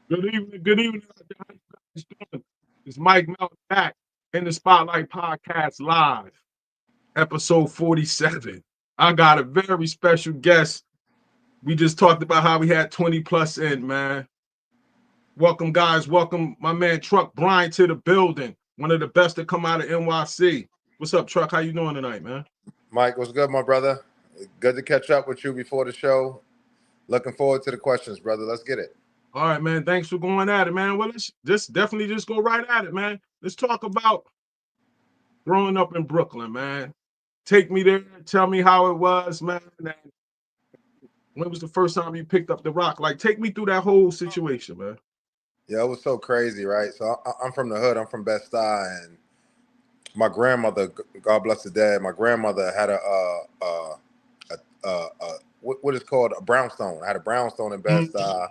Good evening. Good evening. How you guys doing? It's Mike Mel back in the Spotlight Podcast Live, episode 47. I got a very special guest. We just talked about how we had 20 plus in, man. Welcome, guys. Welcome, my man Truck Bryant to the building. One of the best to come out of NYC. What's up, Truck? How you doing tonight, man? Mike, what's good, my brother? Good to catch up with you before the show. Looking forward to the questions, brother. Let's get it. All right, man. Thanks for going at it, man. Well, let's just definitely just go right at it, man. Let's talk about growing up in Brooklyn, man. Take me there. Tell me how it was, man. And when was the first time you picked up the rock? Like, take me through that whole situation, man. Yeah, it was so crazy, right? So I'm from the hood. I'm from Bed-Stuy, and my grandmother, God bless the dead, my grandmother had what is called a brownstone. I had a brownstone in Mhm. Bed-Stuy.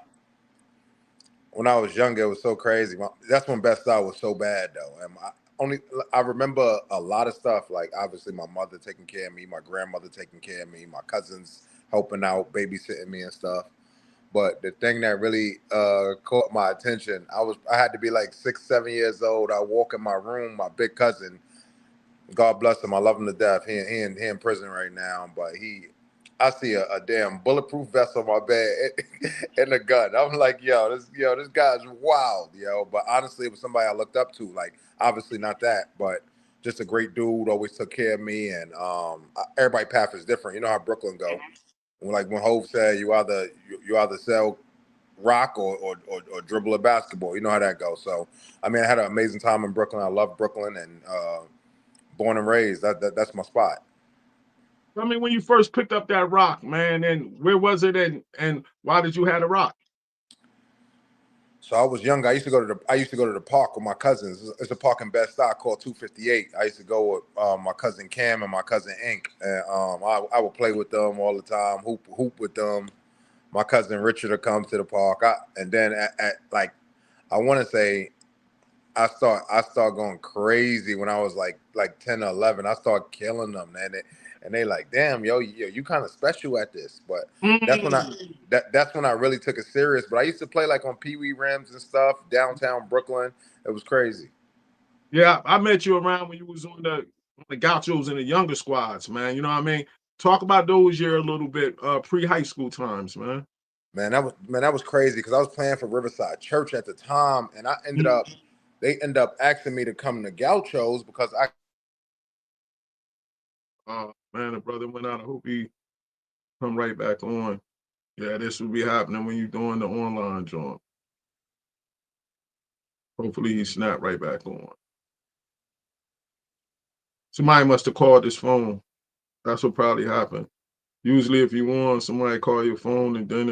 When I was younger, it was so crazy. That's when Bed-Stuy was so bad, though. And I remember a lot of stuff. Like obviously, my mother taking care of me, my grandmother taking care of me, my cousins helping out, babysitting me and stuff. But the thing that really caught my attention, I had to be like 6, 7 years old. I walk in my room, my big cousin, God bless him, I love him to death. He in prison right now, but I see a damn bulletproof vest on my bed and a gun. I'm like, this guy's wild, yo. But honestly, it was somebody I looked up to. Like, obviously not that, but just a great dude. Always took care of me, and everybody path is different. You know how Brooklyn go. Like when Hove said, you either sell rock or dribble a basketball. You know how that goes. So, I mean, I had an amazing time in Brooklyn. I love Brooklyn, and born and raised. That's my spot. I mean, when you first picked up that rock, man, and where was it, and why did you have a rock? So I was young. I used to go to the park with my cousins. It's a park in Bed-Stuy called 258. I used to go with my cousin Cam and my cousin Ink, and I would play with them all the time, hoop with them. My cousin Richard would come to the park, and then at like I want to say I start going crazy when I was like 10 or 11. I start killing them, man. And they like, damn, yo, you kind of special at this. But that's when I Mm. that's when I really took it serious. But I used to play like on Pee Wee rims and stuff downtown Brooklyn. It was crazy. Yeah, I met you around when you was on the Gauchos and the younger squads, man. You know what I mean? Talk about those years a little bit, pre-high school times, man. Man, that was crazy because I was playing for Riverside Church at the time, and they ended up asking me to come to Gauchos because I Man, the brother went out. I hope he come right back on. Yeah, this will be happening when you're doing the online joint. Hopefully he snap right back on. Somebody must have called his phone. That's what probably happened. Usually if you on, somebody call your phone and then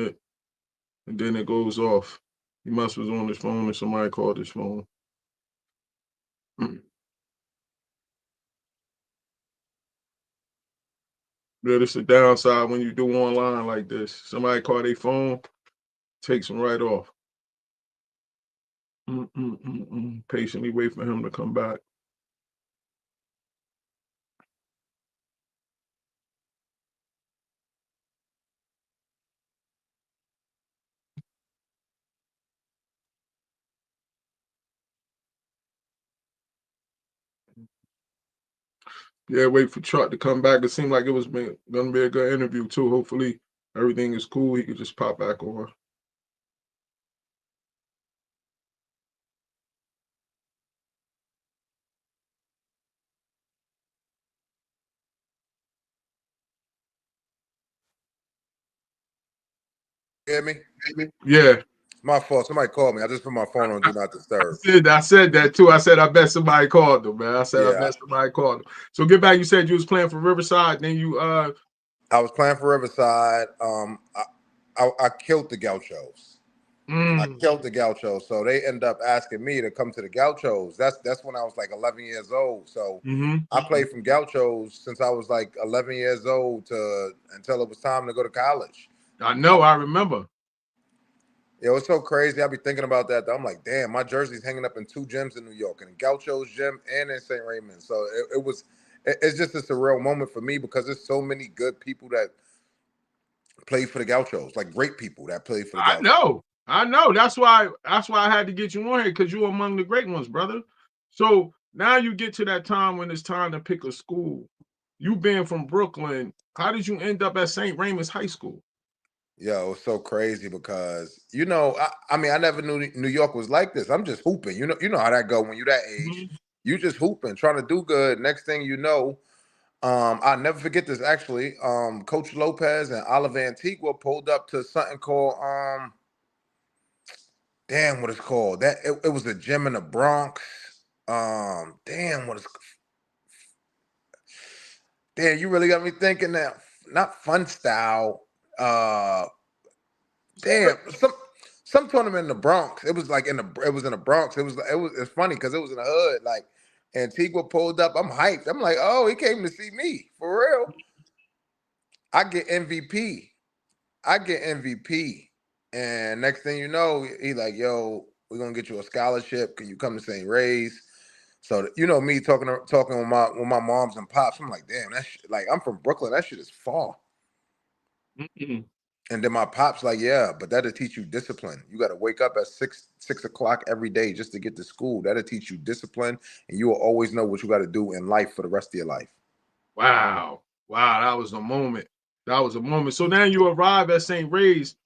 it goes off. He must was on his phone and somebody called his phone. Yeah, this is the downside when you do online like this. Somebody call their phone, takes them right off. Patiently wait for him to come back. Yeah, wait for Chuck to come back. It seemed like it was gonna be a good interview too. Hopefully everything is cool. He could just pop back on. hear me. Yeah, My fault. Somebody called me. I just put my phone on do not disturb. I said that too. I said I bet somebody called him, man. I said I Yeah, bet somebody called him. So get back. You said you was playing for Riverside. Then you I was playing for Riverside. I killed the Gauchos. I mm, killed the Gauchos. So they end up asking me to come to the Gauchos. That's when I was like 11 years old. So hmm I played from Gauchos since I was like 11 years old to until it was time to go to college. I know, I remember. It was so crazy. I'd be thinking about that. I'm like, damn, my jersey's hanging up in two gyms in New York, in Gaucho's gym and in St. Raymond. So it's just a surreal moment for me because there's so many good people that play for the Gauchos, like great people that play for the I Gauchos. know. I know. That's why I had to get you on here, because you're among the great ones, brother. So now you get to that time when it's time to pick a school. You being from Brooklyn, how did you end up at St. Raymond's High School? Yo, it was so crazy because I mean, I never knew New York was like this. I'm just hooping. You know how that go when you that age. Mhm. You just hooping, trying to do good. Next thing you know, I'll never forget this actually. Coach Lopez and Oliver Antigua pulled up to something called damn, what it's called. It was a gym in the Bronx. Damn, damn, you really got me thinking that. Not fun style. Damn, some tournament in the Bronx. It was like it was in the Bronx. It's funny because it was in the hood. Like Antigua pulled up. I'm hyped. I'm like, oh, he came to see me for real. I get MVP. I get MVP. And next thing you know, he like, yo, we're gonna get you a scholarship. Can you come to St. Ray's? So me talking with my moms and pops. I'm like, damn, like I'm from Brooklyn. That shit is far. Mm-mm. And then my pops like, yeah, but that'll teach you discipline. You got to wake up at 6 o'clock every day just to get to school. That'll teach you discipline, and you will always know what you got to do in life for the rest of your life. Wow. Wow, that was a moment. That was a moment. So now you arrive at St. Ray's.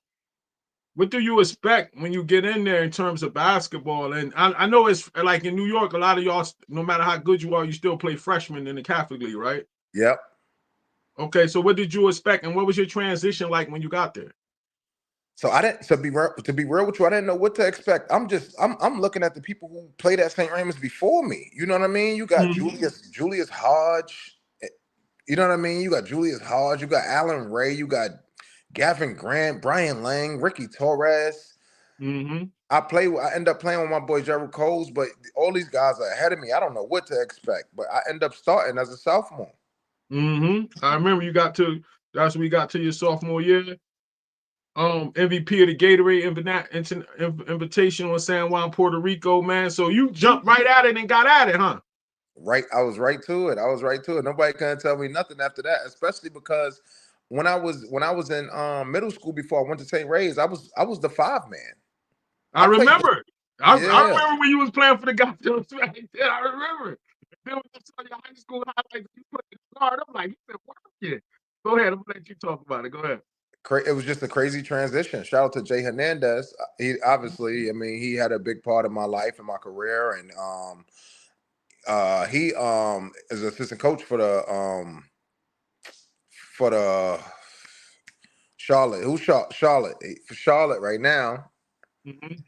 What do you expect when you get in there in terms of basketball? And I know it's like in New York, a lot of y'all, no matter how good you are, you still play freshman in the Catholic League, right? Yep. Okay, so what did you expect, and what was your transition like when you got there? So I didn't. To be real with you, I didn't know what to expect. I'm looking at the people who played at St. Raymond's before me. You know what I mean? You got Mhm. Julius Hodge. You know what I mean? You got Julius Hodge. You got Alan Ray. You got Gavin Grant, Brian Lang, Ricky Torres. Mhm. I end up playing with my boy Darryl Coles, but all these guys are ahead of me. I don't know what to expect, but I end up starting as a sophomore. Mhm. I remember you got to. That's when we got to your sophomore year. MVP of the Gatorade Invitation on San Juan, Puerto Rico, man. So you jumped right at it and got at it, huh? Right, I was right to it. I was right to it. Nobody can tell me nothing after that, especially because when I was in middle school before I went to St. Ray's, I was the 5 man. I I played. remember. I Yeah, remember when you was playing for the goddamn Smack. Yeah, I remember. Then when I saw your high school highlights, you put the guard. I'm like, you said, work it. Go ahead. I'm gonna let you talk about it. Go ahead. it was just a crazy transition. Shout out to Jay Hernandez. He obviously, I mean, he had a big part of my life and my career, and he is assistant coach for the Charlotte. Who's Charlotte? For Charlotte right now. Mhm.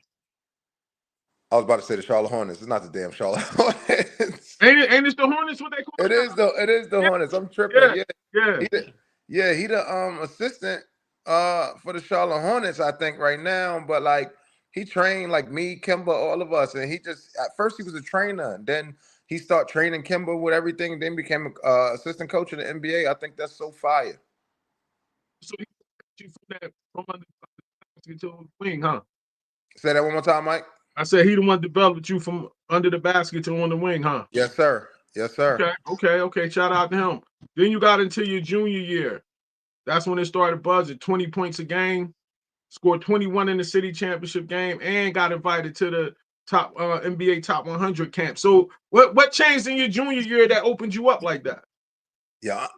I was about to say the Charlotte Hornets. It's not the damn Charlotte Hornets. Ain't it the Hornets? What they call It it is the now? Hornets. I'm tripping. Yeah, Yeah, yeah, he the he the assistant for the Charlotte Hornets, I think, right now. But like he trained like me, Kimba, all of us, and he just at first he was a trainer, and then he started training Kimba with everything, and then became a assistant coach in the NBA. I think that's so fire. So he got you from that from under the basket to the wing, huh? Say that one more time, Mike. I said he the one developed you from under the basket to on the wing, huh? Yes, sir. Yes, sir. Okay, okay, okay. Shout out to him. Then you got into your junior year. That's when it started buzzing. 20 points a game, scored 21 in the city championship game, and got invited to the top NBA top 100 camp. So what changed in your junior year that opened you up like that? Yeah,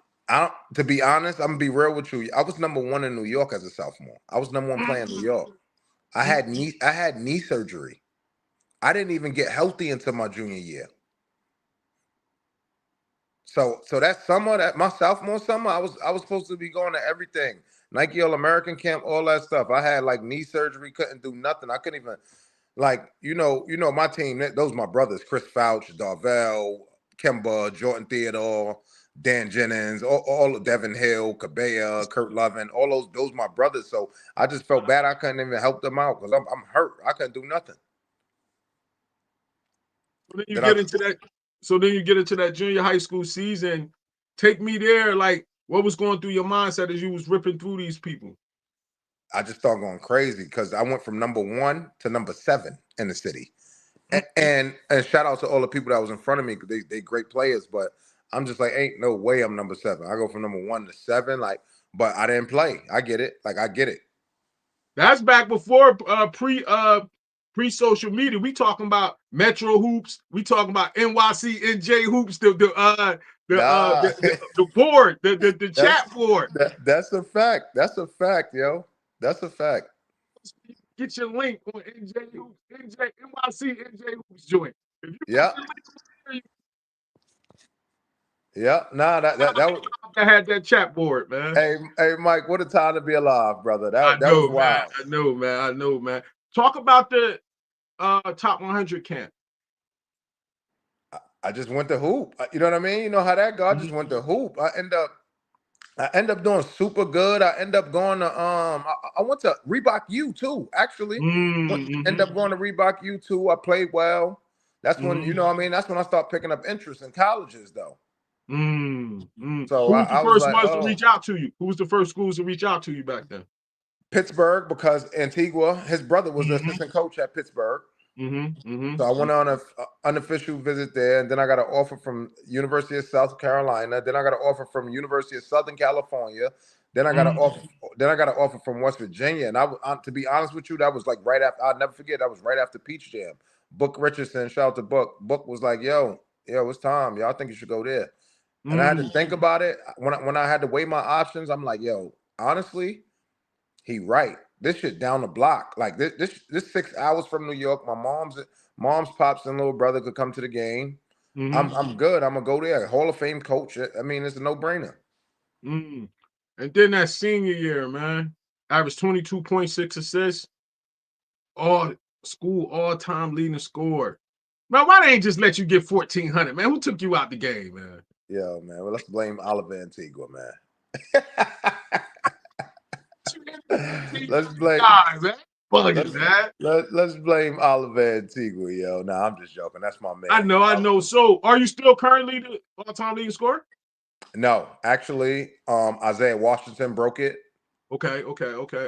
to be honest, I'm gonna be real with you. I was number one in New York as a sophomore. I was number one playing in New York. I had knee surgery. I didn't even get healthy until my junior year. So that summer, that my sophomore summer, I was supposed to be going to everything. Nike All American camp, all that stuff. I had like knee surgery, couldn't do nothing. I couldn't even like, my team, those my brothers, Chris Fouch, Darvell, Kemba, Jordan Theodore, Dan Jennings, all Devin Hill, Cabea, Kurt Lovin, all those my brothers. So I just felt bad I couldn't even help them out because I'm hurt. I couldn't do nothing. So then you Did I get into that. So then you get into that junior high school season. Take me there. Like, what was going through your mindset as you was ripping through these people? I just started going crazy because I went from number 1 to number 7 in the city. And shout out to all the people that was in front of me because they great players, but I'm just like, ain't no way I'm number 7. I go from number 1 to 7, like, but I didn't play. I get it. Like, I get it. That's back before pre social media. We talking about Metro hoops. We talking about NYC NJ hoops. Nah, The board, the chat board. that's a fact. That's a fact, yo. That's a fact. Get your link on NJ hoops, NYC NJ hoops joint. If you put Yeah. your link on there, Yeah. Nah, that was. I had that chat board, man. Hey, Mike, what a time to be alive, brother. I That was know, man. wild. I know, man. Talk about the top 100 camp. I just went to hoop. You know what I mean? You know how that go. I just went to hoop. I end up doing super good. I end up going to I went to Reebok U too, actually. End up going to Reebok U too. I played well. That's when, you know what I mean? That's when I start picking up interest in colleges though. So Who was the I was first like, ones to oh, reach out to you? Who was the first schools to reach out to you back then? Pittsburgh, because Antigua, his brother was the assistant coach at Pittsburgh. So I went on an unofficial visit there, and then I got an offer from University of South Carolina. Then I got an offer from University of Southern California. Then I got an offer. Then I got an offer from West Virginia. And to be honest with you, that was like right after. I'll never forget. That was right after Peach Jam. Book Richardson, shout out to Book. Book was like, "Yo, it's time. Y'all think you should go there?" And I had to think about it. When I had to weigh my options, I'm like, "Yo, honestly, he right. This shit down the block. Like this 6 hours from New York. My mom's pops and little brother could come to the game. I'm good. I'm gonna go there. Hall of Fame coach. I mean, it's a no-brainer. And then that senior year, man, averaged 22.6 assists, all school all-time leading scorer. Man, why they ain't just let you get 1,400, man? Who took you out the game, man? Yo, man. Well, let's blame Oliver Antigua, man. let's blame. Man. Bugging, man. Let's blame Oliver Antigua, yo. Nah, I'm just joking. That's my man. I know. So, are you still currently the all-time leading scorer? No, actually, Isaiah Washington broke it. Okay.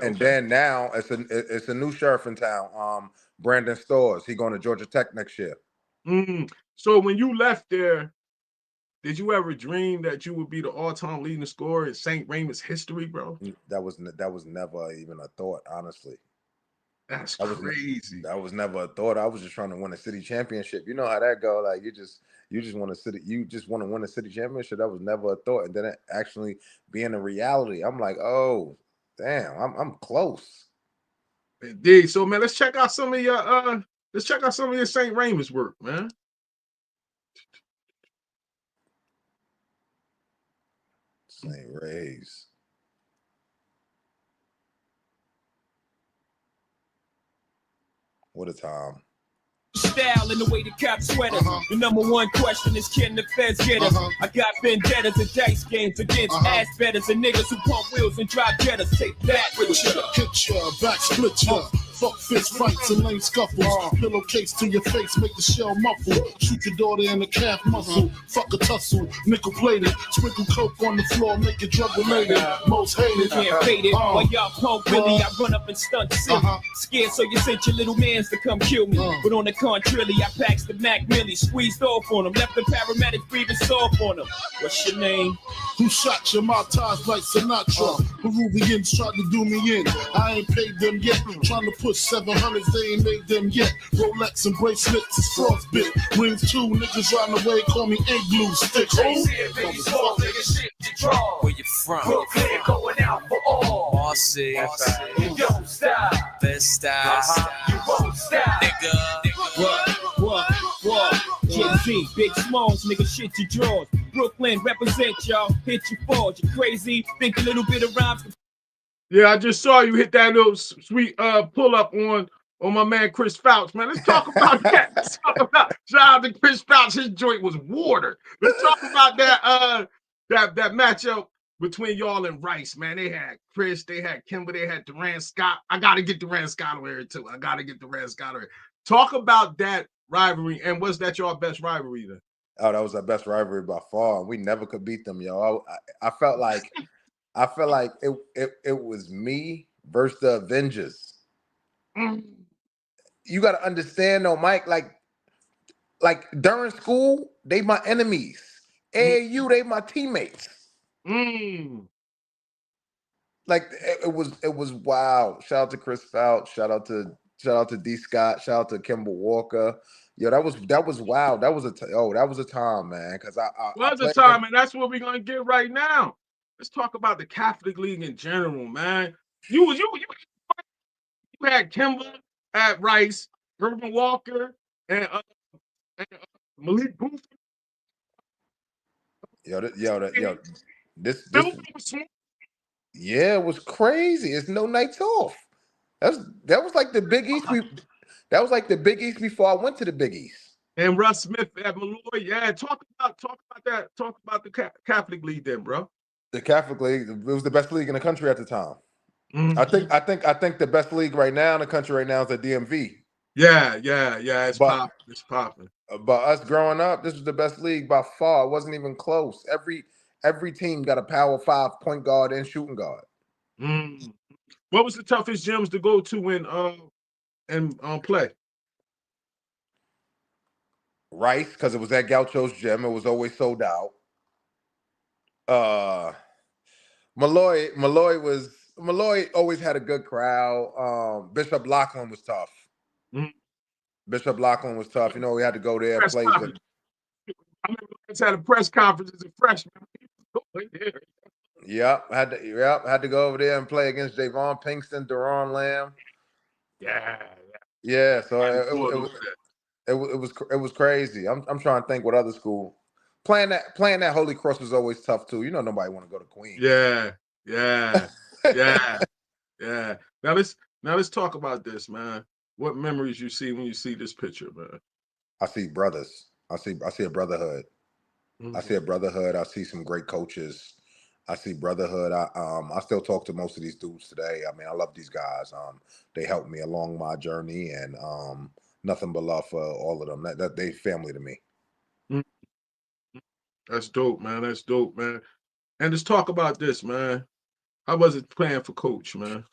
And then now it's a new sheriff in town. Brandon Stores. He going to Georgia Tech next year. So when you left there, did you ever dream that you would be the all-time leading scorer in St. Raymond's history, bro? That was never even a thought, honestly. That's crazy. That was never a thought. I was just trying to win a city championship. You know how that go. Like you just want to win a city championship. That was never a thought. And then it actually being a reality, I'm like, oh, damn, I'm close. Indeed. So man, let's check out some of your St. Raymond's work, man. St. Ray's. What a time. Style and the way the cops sweat us. The number one question is, can the feds get us? I got vendettas and dice games against ass betters and niggas who pump wheels and drive jettas. Take that with you. Hit ya, back split ya. Fuck fist fights and lame scuffles. Pillowcase to your face, make the shell muffle. Shoot your daughter in the calf muscle. Fuck a tussle, nickel plated. Sprinkle coke on the floor, make it drug related. Most hated. Can't fade it. While y'all punk Willie, I run up and stunt silly. Scared, so you sent your little mans to come kill me. But on the contrary, I packs the Mac Millie, squeezed off on him, left the paramedics breathing soft on him. What's your name? Who shot your mouth ties like Sinatra? Peruvians tried to do me in. I ain't paid them yet. Trying to push 700s, they ain't made them yet. Rolex and bracelets is frostbit. Rings too, niggas riding away, call me ink glue stick. Where you from? Brooklyn, going out for all. Marcy, you don't stop. Best style. You won't stop. Nigga. What? Jay-Z, Big Smalls, nigga, shit your drawers. Brooklyn, represent y'all. Hit your falls, you crazy. Think a little bit of rhymes. Yeah, I just saw you hit that little sweet pull up on my man Chris Fouch, man. Let's talk about that. Shout out to Chris Fouch. His joint was water. Let's talk about that matchup between y'all and Rice, man. They had Chris, they had Kimber, they had Durant Scott. I gotta get Durant Scott over here too. Talk about that rivalry, and was that your best rivalry then? Oh, that was our best rivalry by far. We never could beat them, yo. I felt like it was me versus the Avengers. You got to understand, though, Mike. Like during school, they my enemies. AAU, they my teammates. Like it was wild. Shout out to Chris Fout. Shout out to D Scott. Shout out to Kimball Walker. Yo, that was wild. That was that was a time, man. Because I Was a played time, against. and that's what we're gonna get right now. Let's talk about the Catholic League in general, man. You had Kimba at Rice, Irvin Walker, and Malik Booth. This Bill was smart. yeah, it was crazy. It's no nights off. That was like the Big East. That was like the Big East before I went to the Big East. And Russ Smith at Malloy. Yeah, talk about that. Talk about the Catholic League then, bro. The Catholic League, it was the best league in the country at the time. Mm-hmm. I think the best league right now in the country right now is the DMV. Yeah. It's popping. But us growing up, this was the best league by far. It wasn't even close. Every team got a power 5 point guard and shooting guard. Mm. What was the toughest gyms to go to and play? Rice, because it was at Gaucho's gym. It was always sold out. Malloy always had a good crowd. Bishop Lachlan was tough. Mm. Bishop Lachlan was tough. You know, we had to go there. I remember I had a press conference as a freshman. Yep, had to go over there and play against Javon Pinkston, Deron Lamb. Yeah. So it was crazy. I'm trying to think what other school playing that Holy Cross was always tough too. You know, nobody want to go to Queens. Yeah. Now let's talk about this, man. What memories you see when you see this picture, man? I see brothers. I see a brotherhood. Mm-hmm. I see a brotherhood. I see some great coaches. I see brotherhood. I still talk to most of these dudes today. I mean, I love these guys. They helped me along my journey, and nothing but love for all of them. That they family to me. That's dope, man. And let's talk about this, man. How was it playing for Coach, man?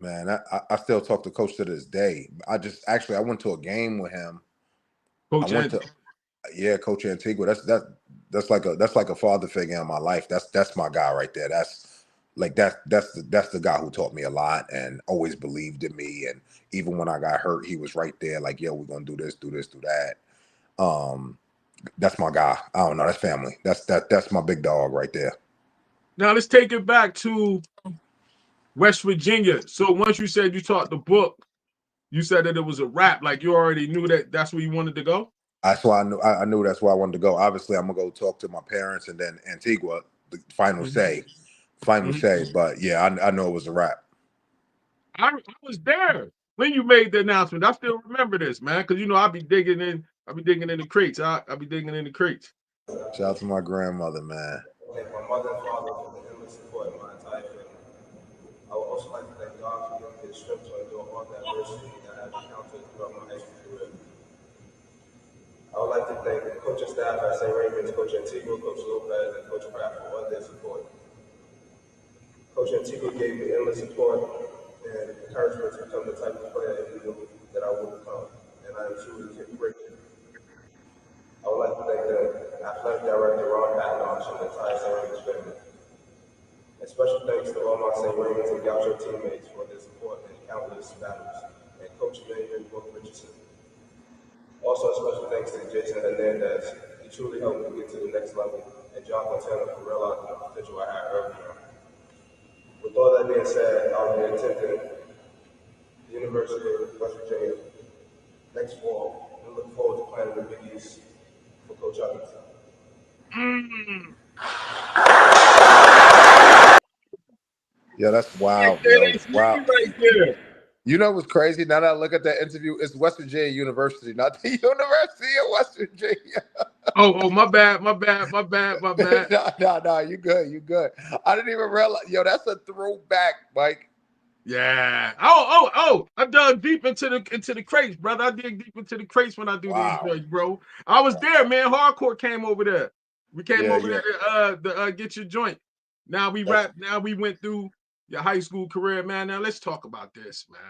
Man, I still talk to Coach to this day. I went to a game with him. Coach Coach Antigua. That's like a father figure in my life. That's my guy right there. That's the guy who taught me a lot and always believed in me. And even when I got hurt, he was right there. Like, yo, we're gonna do this, do that. That's my guy. I don't know. That's family. That's my big dog right there. Now let's take it back to West Virginia. So once you said you taught the book, you said that it was a wrap. Like you already knew that's where you wanted to go. That's why I knew that's where I wanted to go. Obviously, I'm gonna go talk to my parents and then Antigua, the final say. But yeah, I know it was a wrap. I was there when you made the announcement. I still remember this, man, because you know I'll be digging in the crates. I'll be digging in the crates. Shout out to my grandmother, man. Thank my mother and father for the endless support of my entire family. I would also like to thank God for giving me the strength to endure all the adversity that I have encountered throughout my high school career. I would like to thank the coaching staff at St. Raymond's, Coach Antigua, Coach Lopez, and Coach Pratt for all their support. Coach Antigua gave me endless support and encouragement to become the type of player he knew that I would become, and I am truly grateful. I would like to thank the athletic director, Ron Patnosh, and the entire St. Raymond's family. And special thanks to all my St. Raymond's and Gaucho teammates for their support in countless battles, and Coach Mayor Book Richardson. Also, a special thanks to Jason Hernandez. He truly helped me get to the next level, and John Montana for realizing the potential I had earlier. With all that being said, I'll be attending the University of West Virginia next fall, and look forward to playing in the Big East for Coach Hutchinson. Yeah, that's wild. That's wow. Right there. You know what's crazy? Now that I look at that interview, it's West Virginia University, not the University of West Virginia. Oh, my bad. No, you good. I didn't even realize. Yo, that's a throwback, Mike. Yeah. Oh! I dug deep into the crates, brother. I dig deep into the crates when I do these, bro. I was there, man. Hardcore came over there. We came over there to get your joint. Now we went through your high school career, man. Now let's talk about this, man.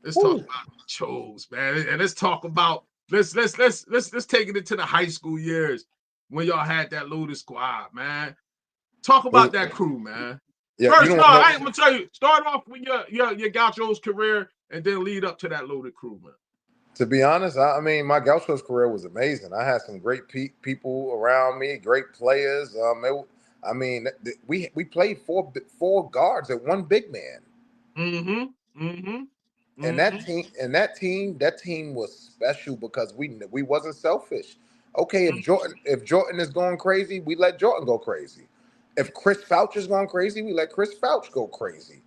Let's talk about the Chos, man, and let's talk about let's take it into the high school years when y'all had that loaded squad, man. Talk about that crew, man. Yeah, First, you no, don't know. I ain't gonna tell you. Start off with your Gaucho's career, and then lead up to that loaded crew, man. To be honest, I mean, my Gaucho's career was amazing. I had some great people around me, great players. We played four guards and one big man. And that team was special because we wasn't selfish. Okay, if Jordan is going crazy, we let Jordan go crazy. If Chris Fouch is going crazy, we let Chris Fouch go crazy.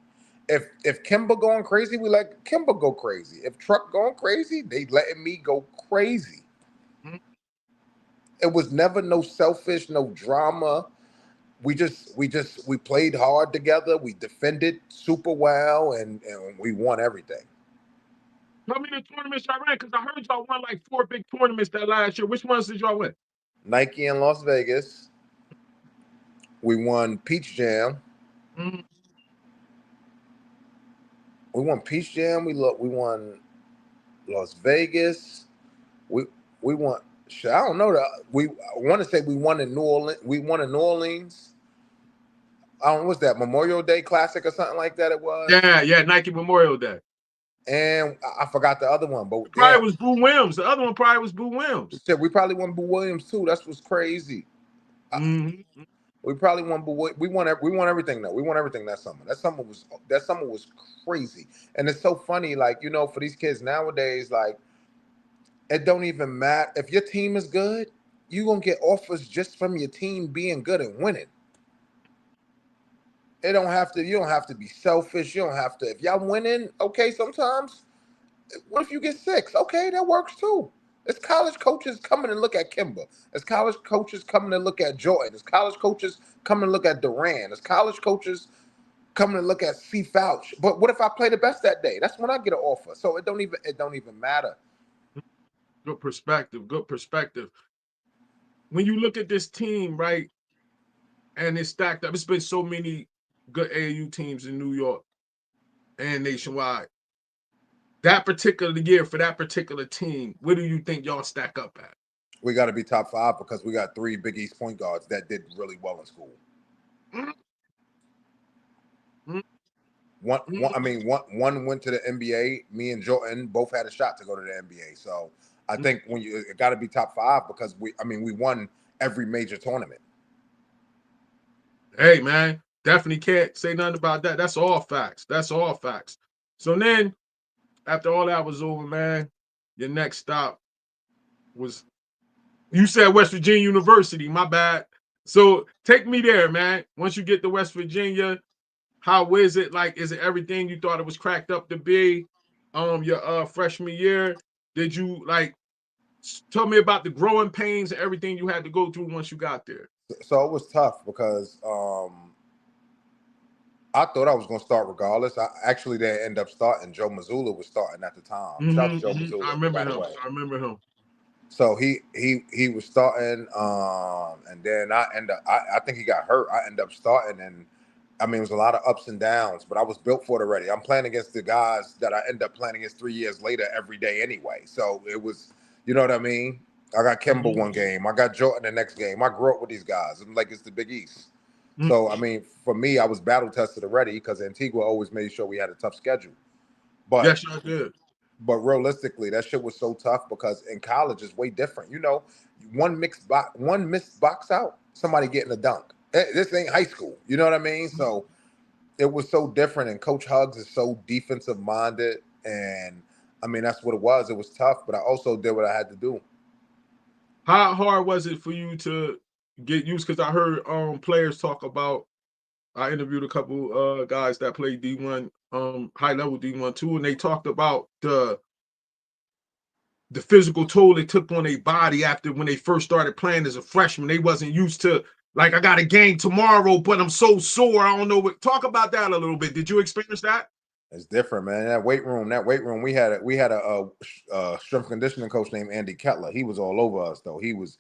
If Kimba going crazy, we let Kimba go crazy. If Truck going crazy, they letting me go crazy. It was never no selfish, no drama. We played hard together. We defended super well, and we won everything. Tell me the tournaments y'all ran, because I heard y'all won like 4 big tournaments that last year. Which ones did y'all win? Nike in Las Vegas. We won Peach Jam. Mm-hmm. We won Peach Jam. We won Las Vegas. We won. I don't know that. I want to say we won in New Orleans. We won in New Orleans. I don't know, what's that, Memorial Day Classic or something like that? It was. Yeah, Nike Memorial Day. And I forgot the other one, but Probably was Boo Williams. The other one probably was Boo Williams. We probably won Boo Williams too. That's what's crazy. We probably won Boo. We won everything though. We won everything that summer. That summer was crazy. And it's so funny, like, you know, for these kids nowadays, like, it don't even matter if your team is good. You gonna get offers just from your team being good and winning. You don't have to be selfish. You don't have to. If y'all winning, okay, sometimes. What if you get 6? Okay, that works too. It's college coaches coming to look at Kimba. It's college coaches coming to look at Jordan. It's college coaches coming to look at Durant. It's college coaches coming to look at C. Fouch. But what if I play the best that day? That's when I get an offer. So it don't even matter. Good perspective. Good perspective. When you look at this team, right, and it's stacked up, it's been so many good AAU teams in New York and nationwide. That particular year for that particular team, where do you think y'all stack up at? We got to be top 5 because we got 3 Big East point guards that did really well in school. One went to the NBA. Me and Jordan both had a shot to go to the NBA. So I think it got to be top 5 because we won every major tournament. Hey, man, definitely can't say nothing about that. That's all facts. That's all facts. So then, after all that was over, man, your next stop was, you said West Virginia University. My bad. So take me there, man. Once you get to West Virginia, how is it? Like, is it everything you thought it was cracked up to be? Your freshman year, did you like? Tell me about the growing pains and everything you had to go through once you got there. So it was tough because I thought I was going to start regardless. I actually didn't end up starting. Joe Mazzulla was starting at the time. Shout out to Joe Mazzulla. I remember him. So he was starting, and then I think he got hurt. I ended up starting, and I mean, it was a lot of ups and downs, but I was built for it already. I'm playing against the guys that I end up playing against 3 years later every day anyway. So it was, you know what I mean? I got Kimba one game. I got Jordan the next game. I grew up with these guys. I'm like, it's the Big East. So, I mean, for me, I was battle tested already because Antigua always made sure we had a tough schedule. But yes, I did. But realistically, that shit was so tough because in college it's way different. You know, one missed box out, somebody getting a dunk. This ain't high school. You know what I mean? So it was so different. And Coach Huggs is so defensive minded. And I mean, that's what it was. It was tough, but I also did what I had to do. How hard was it for you to get used? Because I heard players talk about, I interviewed a couple guys that played D1, high level D1 too, and they talked about the physical toll it took on their body after when they first started playing as a freshman. They wasn't used to, like, I got a game tomorrow, but I'm so sore. I don't know what. Talk about that a little bit. Did you experience that? It's different, man. That weight room, we had a strength conditioning coach named Andy Kettler. He was all over us though. He was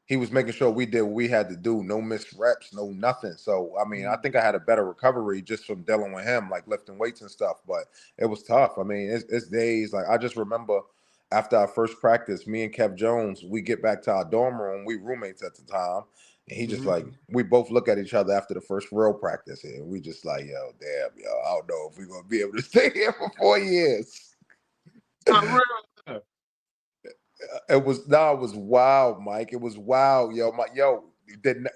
making sure we did what we had to do. No missed reps, no nothing. So, I mean, I think I had a better recovery just from dealing with him, like lifting weights and stuff. But it was tough. I mean, it's days. Like, I just remember after our first practice, me and Kev Jones, we get back to our dorm room. We roommates at the time. And he just like, we both look at each other after the first real practice here. We just like, yo, damn, yo, I don't know if we're gonna be able to stay here for 4 years. Not real. It was wild, Mike. It was wild, yo.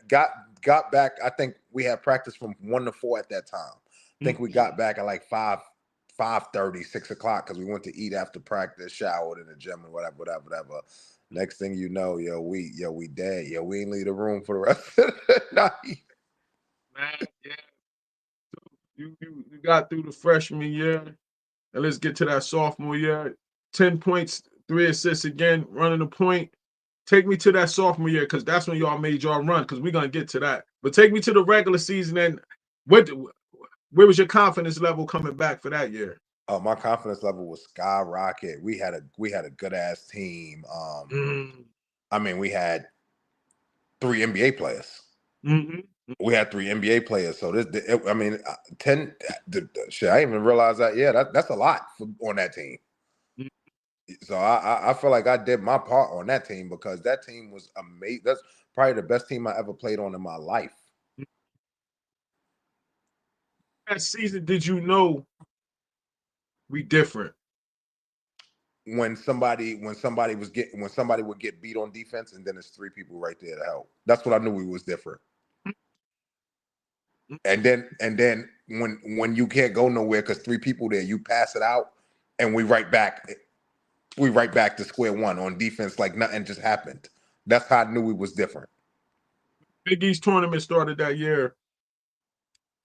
Got back. I think we had practice from 1 to 4 at that time. I think we got back at like 5:30, 6 o'clock because we went to eat after practice, showered in the gym and whatever. Next thing you know, we dead. Yo, we ain't leave the room for the rest of the night. Man, yeah. You got through the freshman year, and let's get to that sophomore year. 10 points, 3 assists again, running the point. Take me to that sophomore year, because that's when y'all made y'all run, because we're going to get to that. But take me to the regular season, and where was your confidence level coming back for that year? Oh, my confidence level was skyrocket. We had a good ass team. I mean, we had 3 NBA players. We had 3 NBA players. So I mean, 10. Shit, I didn't even realize that. Yeah, that's a lot on that team. So I feel like I did my part on that team because that team was amazing. That's probably the best team I ever played on in my life. That season, did you know we different? When somebody would get beat on defense, and then there's 3 people right there to help. That's what I knew we was different. And then when you can't go nowhere because 3 people there, you pass it out, and we right back to square one on defense like nothing just happened. That's how I knew we was different. Big East tournament started that year.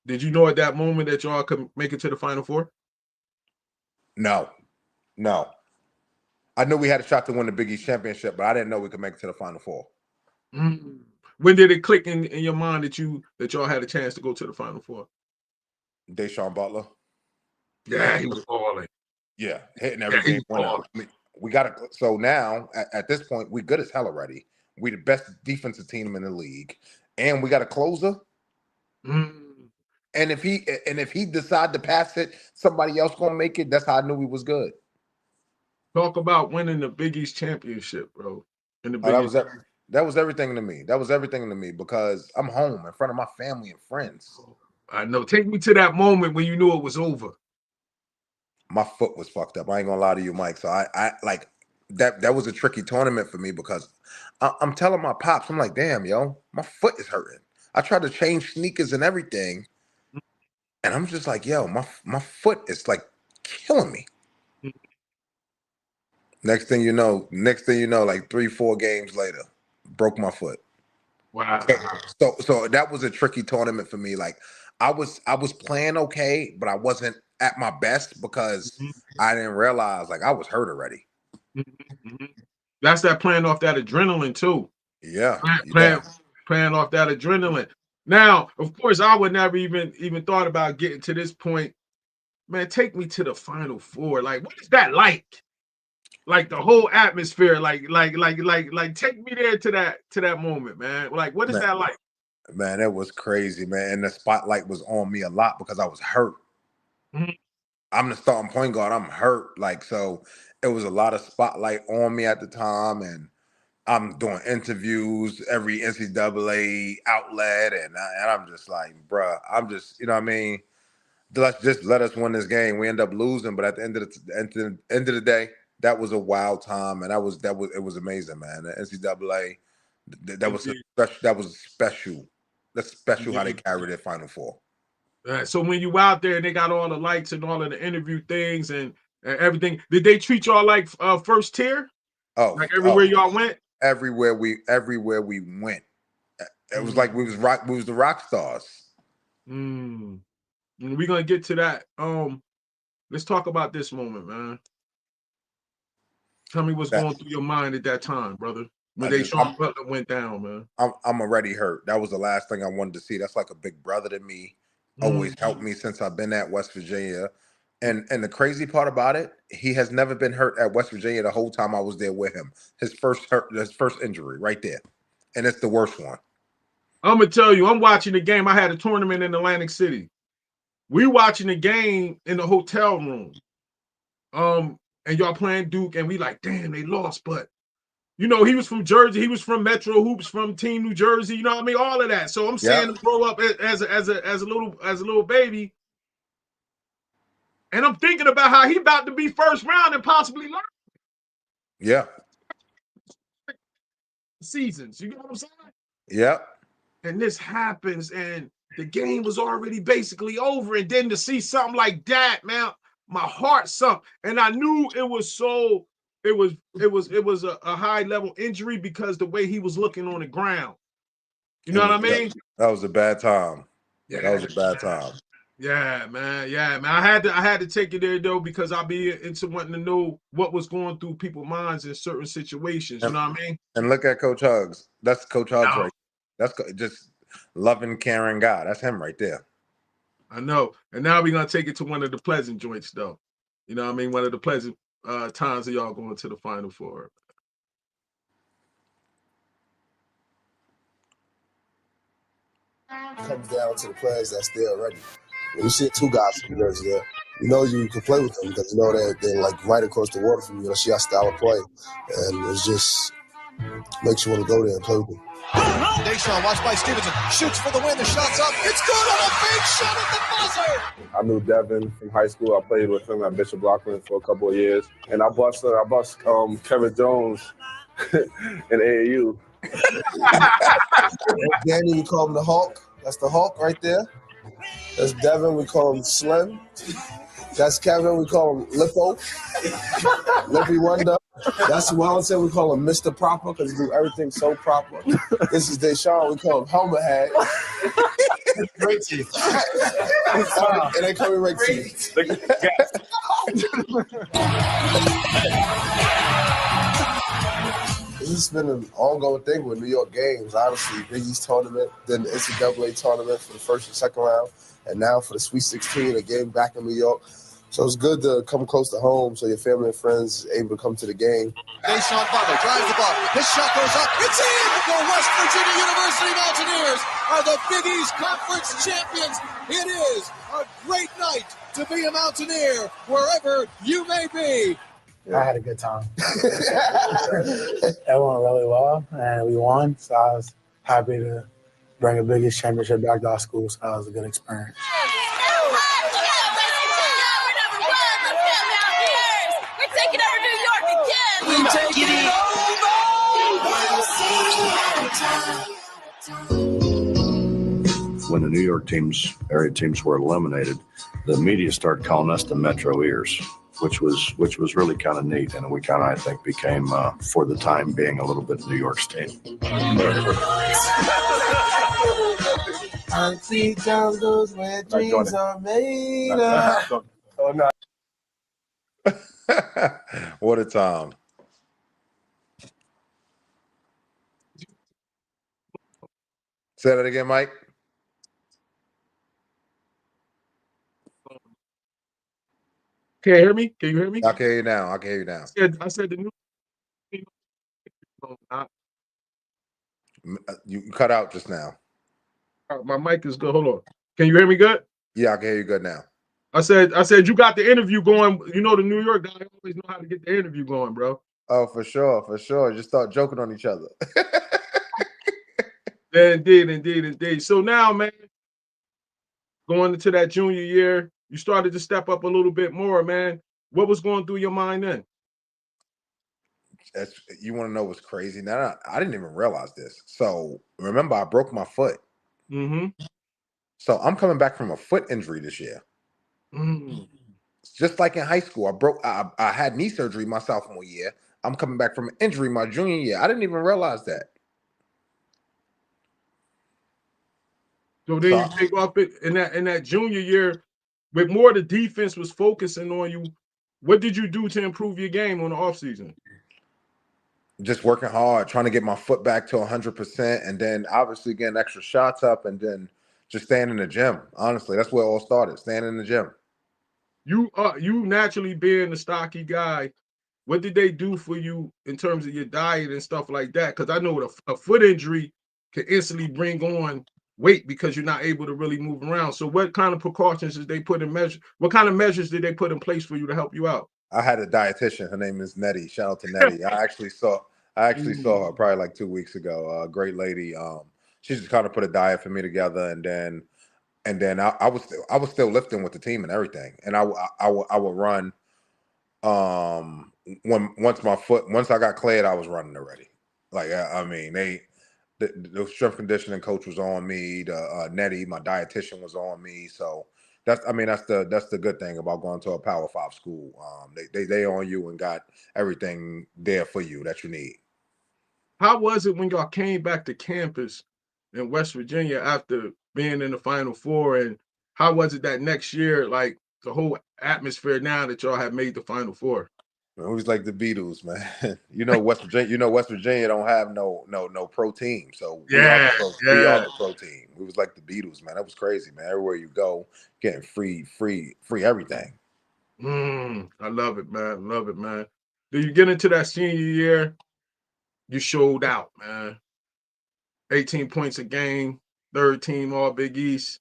Did you know at that moment that y'all could make it to the Final Four? No. I knew we had a shot to win the Big East championship, but I didn't know we could make it to the Final Four. When did it click in your mind that y'all had a chance to go to the Final Four? Deshaun Butler. Yeah, he was balling. Yeah, hitting every game winner. I mean, we got to. So now at this point, we good as hell already. We the best defensive team in the league, and we got a closer. And if he decide to pass it, somebody else gonna make it. That's how I knew we was good. Talk about winning the Big East championship, bro. That was everything to me. That was everything to me because I'm home in front of my family and friends. I know. Take me to that moment when you knew it was over. My foot was fucked up. I ain't gonna lie to you, Mike. So I like that was a tricky tournament for me because I'm telling my pops, I'm like, damn, yo, my foot is hurting. I tried to change sneakers and everything, and I'm just like, yo, my foot is like killing me. Next thing you know, like 3-4 games later, broke my foot. Wow. So that was a tricky tournament for me. Like I was playing okay, but I wasn't at my best because I didn't realize like I was hurt already. That's that playing off that adrenaline too. Yeah. Playing off that adrenaline. Now, of course, I would never even thought about getting to this point. Man, take me to the Final Four. Like, what is that like? Like the whole atmosphere. Like, take me there to that moment, man. Like, what is that like? Man, it was crazy, man. And the spotlight was on me a lot because I was hurt. I'm the starting point guard. I'm hurt. Like, so it was a lot of spotlight on me at the time. And I'm doing interviews every NCAA outlet. And I'm just like, bruh, I'm just, you know what I mean? Let us win this game. We end up losing. But at the end of the day, that was a wild time. And it was amazing, man. The NCAA, that was special. That's special how they carried their Final Four. So when you out there and they got all the lights and all of the interview things and everything, did they treat y'all like first tier? Oh, like everywhere y'all went? Everywhere we went. It was like we was the rock stars. We're gonna get to that. Let's talk about this moment, man. Tell me what's going through your mind at that time, brother. When Deshaun Butler went down, man. I'm already hurt. That was the last thing I wanted to see. That's like a big brother to me. Always helped me since I've been at West Virginia. And the crazy part about it, he has never been hurt at West Virginia the whole time I was there with him. His first injury right there. And it's the worst one. I'm gonna tell you, I'm watching the game. I had a tournament in Atlantic City. We watching the game in the hotel room. And y'all playing Duke, and we like, damn, they lost, but You know, he was from Jersey. He was from Metro Hoops, from Team New Jersey. You know what I mean? All of that. So I'm saying to grow up as a little baby, and I'm thinking about how he about to be first round and possibly learn seasons. You know what I'm saying? Yep. And this happens, and the game was already basically over. And then to see something like that, man, my heart sunk. And I knew it was a high level injury because the way he was looking on the ground. You know what I mean? That was a bad time. Yeah, that was a bad time. Yeah, man. Yeah, man. I had to take it there though, because I'll be into wanting to know what was going through people's minds in certain situations. You know what I mean? And look at Coach Hugs. That's Coach Hugs right. That's just loving, caring guy. That's him right there. I know. And now we're gonna take it to one of the pleasant joints, though. You know what I mean? One of the pleasant times of y'all going to the Final Four. Comes down to the players that's there already. When you see two guys from Jersey there, you know you can play with them because you know that they're like right across the water from you. You see our style of play, and it just makes you want to go there and play with them. Deshaun, watched by Stevenson, shoots for the win. The shot's up. It's good on a big shot at the buzzer. I knew Devin from high school. I played with him at Bishop Lockland for a couple of years, and I bust Kevin Jones in AAU. Danny, we call him the Hulk. That's the Hulk right there. That's Devin, we call him Slim. That's Kevin, we call him Lippo. Lippy Wonder. That's Wellington, we call him Mr. Proper because he do everything so proper. This is Deshaun, we call him Helmet Head. Great teeth. And they call me Ray Teeth. This has been an ongoing thing with New York games, honestly. Big East tournament, then the NCAA tournament for the first and second round, and now for the Sweet 16, a game back in New York. So it's good to come close to home so your family and friends are able to come to the game. Deshaun Butler drives the ball. His shot goes up. It's in! The West Virginia University Mountaineers are the Big East Conference champions. It is a great night to be a Mountaineer wherever you may be. I had a good time. It went really well, and we won. So I was happy to bring a Big East championship back to our school. So that was a good experience. We're taking over New York again. We're taking it over. When the New York area teams were eliminated, the media started calling us the Metro Ears, which was really kind of neat, and we kind of, I think, became for the time being a little bit New York State. I see jungles where dreams are made of. Oh, no. What a time. Say that again, Mike. Can you hear me? Can you hear me? I can hear you now. I can hear you now. I said the new. You cut out just now. My mic is good. Hold on. Can you hear me good? Yeah, I can hear you good now. I said you got the interview going. You know the New York guy always know how to get the interview going, bro. Oh, for sure. Just start joking on each other. Yeah, indeed. So now, man, going into that junior year, you started to step up a little bit more, man. What was going through your mind then? You want to know what's crazy? Now, I didn't even realize this. So remember, I broke my foot. Mm-hmm. So I'm coming back from a foot injury this year. Mm. Just like in high school, I had knee surgery my sophomore year. I'm coming back from an injury my junior year. I didn't even realize that. So then you take off it in that junior year, with more the defense was focusing on you. What did you do to improve your game on the offseason? Just working hard, trying to get my foot back to 100%, and then obviously getting extra shots up, and then just staying in the gym. Honestly, that's where it all started, staying in the gym. You naturally being a stocky guy, what did they do for you in terms of your diet and stuff like that? Because I know a foot injury can instantly bring on weight because you're not able to really move around. So what kind of precautions did they put in measure? What kind of measures did they put in place for you to help you out? I had a dietitian. Her name is Nettie. Shout out to Nettie. I I actually saw her probably like 2 weeks ago. Great lady. She just kind of put a diet for me together, and then I was still lifting with the team and everything, and I would run. Once I got cleared, I was running already. Like I mean, the strength conditioning coach was on me. The Nettie, my dietitian, was on me. So that's the good thing about going to a Power 5 school. They on you and got everything there for you that you need. How was it when y'all came back to campus in West Virginia after being in the Final Four? And how was it that next year, like the whole atmosphere now that y'all have made the Final Four? Man, who's like the Beatles, man? West Virginia. West Virginia don't have no pro team, so we are the pro team. We was like the Beatles, man. That was crazy, man. Everywhere you go, getting free everything. I love it, man. Love it, man. Do you get into that senior year? You showed out, man. 18 points a game, third team All Big East,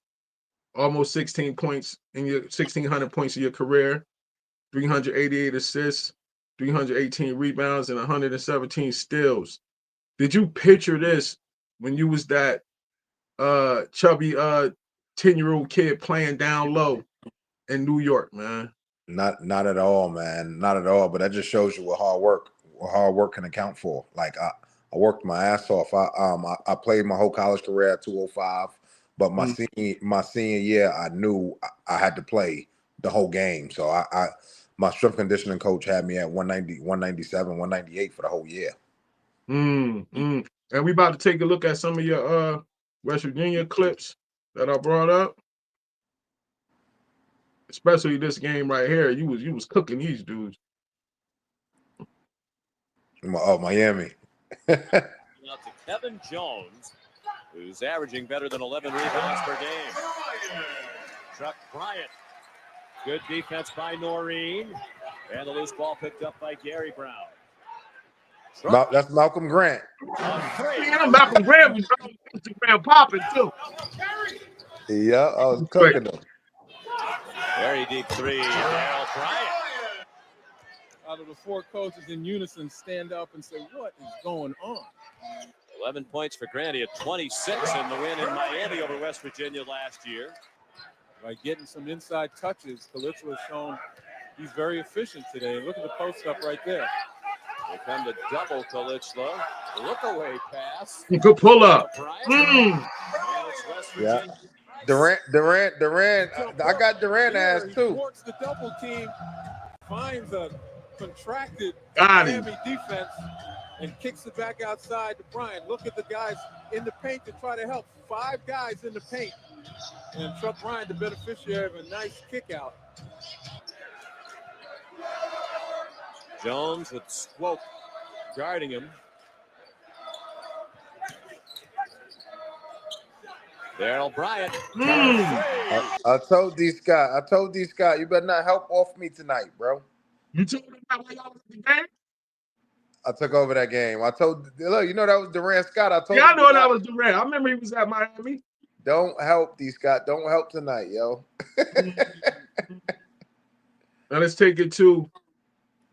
almost 16 points in your 1,600 points in your career, 388 assists, 318 rebounds, and 117 steals. Did you picture this when you was that chubby 10-year-old kid playing down low in New York, man? Not at all, man. Not at all. But that just shows you what hard work can account for. Like I worked my ass off. I played my whole college career at 205, but my senior year I knew I had to play the whole game. So my strength conditioning coach had me at 190, 197, 198 for the whole year. And we about to take a look at some of your West Virginia clips that I brought up. Especially this game right here. You was cooking these dudes. Miami. Now to Kevin Jones, who's averaging better than 11 rebounds per game. Chuck Bryant. Good defense by Noreen. And the loose ball picked up by Gary Brown. That's Malcolm Grant. Malcolm Grant was Instagram popping too. Yeah, I was cooking them. Very deep three. Darryl Bryant. Out of the four coaches in unison stand up and say, what is going on? 11 points for Grant. He had 26 in the win in Miami over West Virginia last year. By getting some inside touches, Calypso has shown he's very efficient today. Look at the post up right there. Here come the double Calypso. Look away pass. Good pull up. Yeah. Durant. I got Durant ass too. He works the double team, finds a contracted Miami defense, and kicks it back outside to Bryant. Look at the guys in the paint to try to help. 5 guys in the paint. And Chuck Bryant, the beneficiary of a nice kick out. Jones with Swope guarding him. Darryl Bryant. I told D. Scott, you better not help off me tonight, bro. You told him that when y'all was in the game? I took over that game. I told, look, that was Durant Scott. I told I him know that was Durant. I remember he was at Miami. Don't help D. Scott. Don't help tonight, yo. Now let's take it to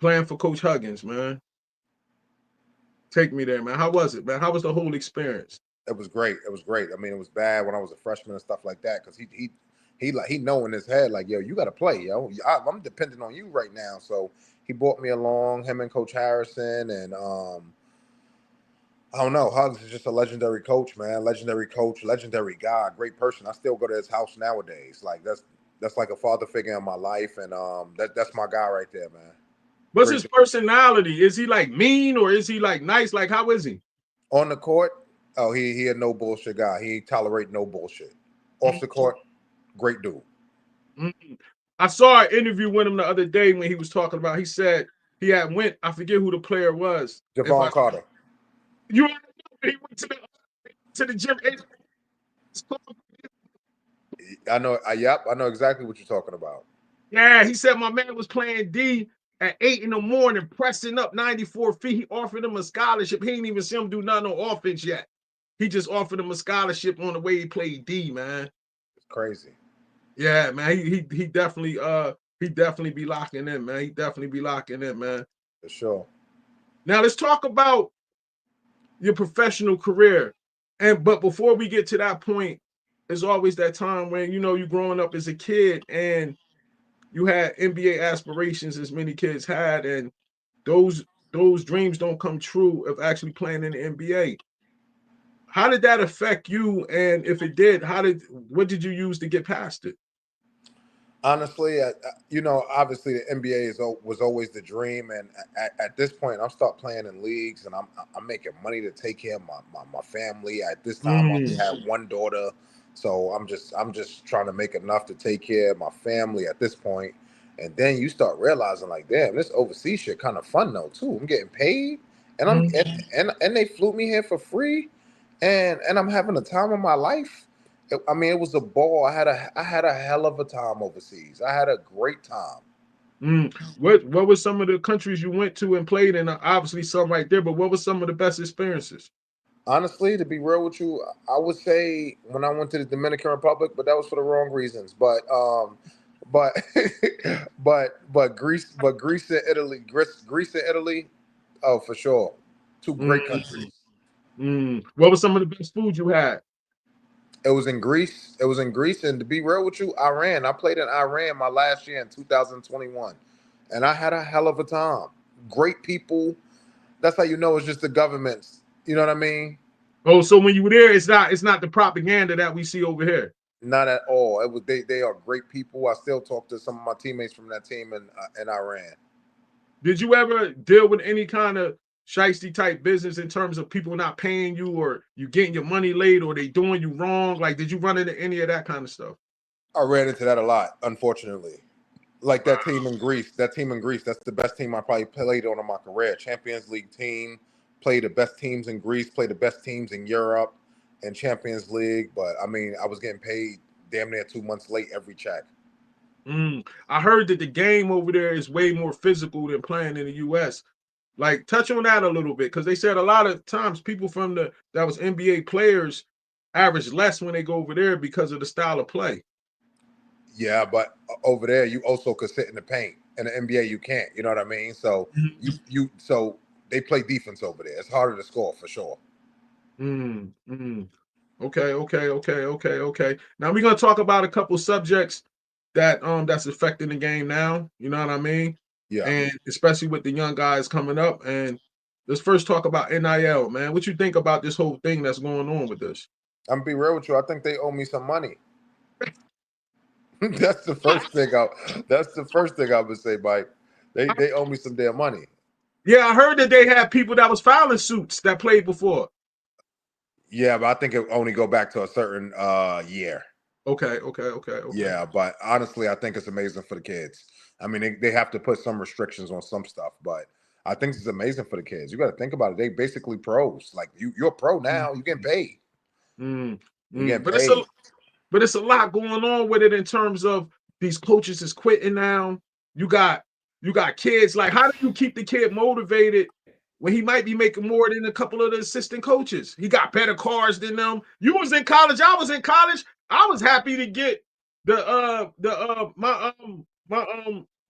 playing for Coach Huggins, man. Take me there, man. How was it, man? How was the whole experience? It was great. It was great. I mean, it was bad when I was a freshman and stuff like that because he know in his head like, yo, you got to play, yo. I'm dependent on you right now. So he brought me along, him and Coach Harrison, and I don't know. Hugs is just a legendary coach, man. Legendary coach, legendary guy, great person. I still go to his house nowadays. Like that's like a father figure in my life, and that's my guy right there, man. What's his personality? Is he like mean or is he like nice? Like how is he? On the court, oh, he a no bullshit guy. He tolerate no bullshit. Off the court, great dude. I saw an interview with him the other day when he was talking about. He said he had went. I forget who the player was. Javon Carter. You he went to the gym. I know. Yep, I know exactly what you're talking about. Yeah, he said my man was playing D at 8 in the morning, pressing up 94 feet. He offered him a scholarship. He ain't even see him do nothing on offense yet. He just offered him a scholarship on the way he played D, man. It's crazy. Yeah, man. He definitely be locking in, man. He definitely be locking in, man. For sure. Now let's talk about your professional career. But before we get to that point, there's always that time when you're growing up as a kid and you had NBA aspirations, as many kids had, and those dreams don't come true of actually playing in the NBA. How did that affect you? And if it did, what did you use to get past it? Honestly, obviously the NBA was always the dream, and at this point, I'm start playing in leagues, and I'm making money to take care of my family. At this time, I only had one daughter, so I'm just trying to make enough to take care of my family at this point. And then you start realizing, like, damn, this overseas shit kind of fun though too. I'm getting paid, and and they flew me here for free, and I'm having the time of my life. It was a ball. I had a hell of a time overseas. I had a great time. What were some of the countries you went to and played in? Obviously, some right there, but what were some of the best experiences? Honestly, to be real with you, I would say when I went to the Dominican Republic, but that was for the wrong reasons. But Greece and Italy, oh for sure, two great countries. What was some of the best food you had? It was in Greece. And to be real with you, Iran. I played in Iran my last year in 2021, and I had a hell of a time. Great people. That's how you know it's just the governments. You know what I mean? Oh, so when you were there, it's not the propaganda that we see over here. Not at all. It was they are great people. I still talk to some of my teammates from that team in Iran. Did you ever deal with any kind of shiesty type business in terms of people not paying you, or you getting your money late, or they doing you wrong? Like, did you run into any of that kind of stuff? I ran into that a lot, unfortunately. Like that team in Greece. That's the best team I probably played on in my career. Champions League team. Play the best teams in Greece. Play the best teams in Europe and Champions League. But I mean, I was getting paid damn near 2 months late every check. I heard that the game over there is way more physical than playing in the U.S. Like, touch on that a little bit, because they said a lot of times people that was NBA players average less when they go over there because of the style of play. Yeah, but over there you also could sit in the paint. In the NBA, you can't. You know what I mean? So so they play defense over there. It's harder to score for sure. Okay. Now we're gonna talk about a couple subjects that's affecting the game now. You know what I mean? Yeah. And especially with the young guys coming up. And let's first talk about NIL, man. What you think about this whole thing that's going on with this? I'm gonna be real with you. I think they owe me some money. That's the first thing I would say, Mike. They owe me some damn money. Yeah, I heard that they had people that was filing suits that played before. Yeah, but I think it only go back to a certain year. Okay. Yeah, but honestly, I think it's amazing for the kids. I mean, they have to put some restrictions on some stuff, but I think it's amazing for the kids. You got to think about it. They basically pros. Like you're a pro now. You get paid. You get paid. But it's a lot going on with it in terms of these coaches is quitting now. You got kids. Like, how do you keep the kid motivated when he might be making more than a couple of the assistant coaches? He got better cars than them. You was in college. I was in college. I was happy to get my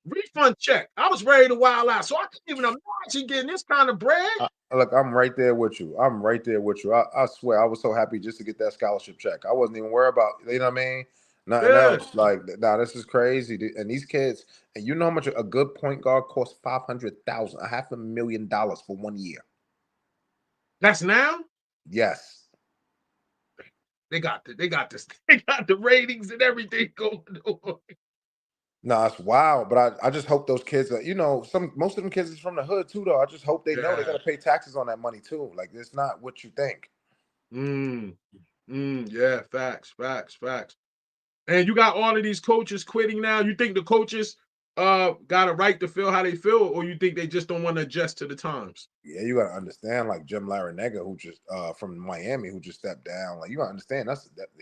refund check. I was ready to wild out. So I can't even imagine getting this kind of bread. Look, I'm right there with you. I swear, I was so happy just to get that scholarship check. I wasn't even worried about, you know what I mean? Nothing else. Like, nah, this is crazy. And these kids, and you know how much a good point guard costs? $500,000, $500,000 for 1 year. That's now? Yes. They got the ratings and everything going on. No, it's wild, but I just hope those kids are, most of them kids is from the hood too, though. I just hope they know they got to pay taxes on that money too. Like, it's not what you think. Yeah, facts. And you got all of these coaches quitting now. You think the coaches got a right to feel how they feel, or you think they just don't want to adjust to the times? Yeah, you gotta understand, like Jim Larinaga, who just from Miami, who just stepped down. Like, you gotta understand,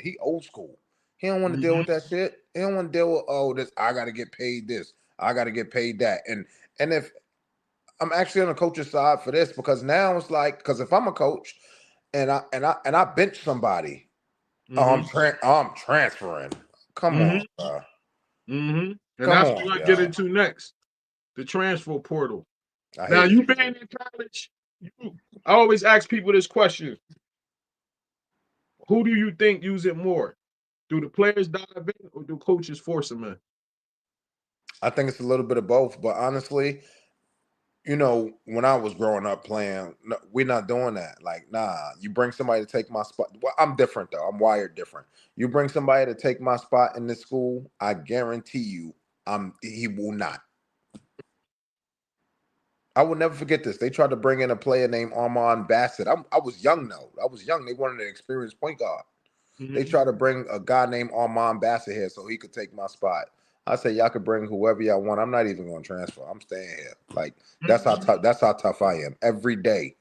he old school. He don't want to deal with that shit. He don't want to deal with this. I gotta get paid this. I gotta get paid that. And if I'm actually on the coach's side for this, because now it's like, because if I'm a coach and I bench somebody, I'm transferring. Come on, bro. And that's what we're gonna get into next. The transfer portal. Now, you been in college, I always ask people this question: who do you think use it more? Do the players dive in, or do coaches force them in? I think it's a little bit of both, but honestly, when I was growing up playing, no, we're not doing that. Like, nah, you bring somebody to take my spot. Well, I'm different though. I'm wired different. You bring somebody to take my spot in this school, I guarantee you, he will not. I will never forget this. They tried to bring in a player named Armand Bassett. I was young though. I was young. They wanted an experienced point guard. They tried to bring a guy named Armand Bassett here so he could take my spot. I said, y'all could bring whoever y'all want. I'm not even going to transfer. I'm staying here. Like, that's how tough. That's how tough I am. Every day,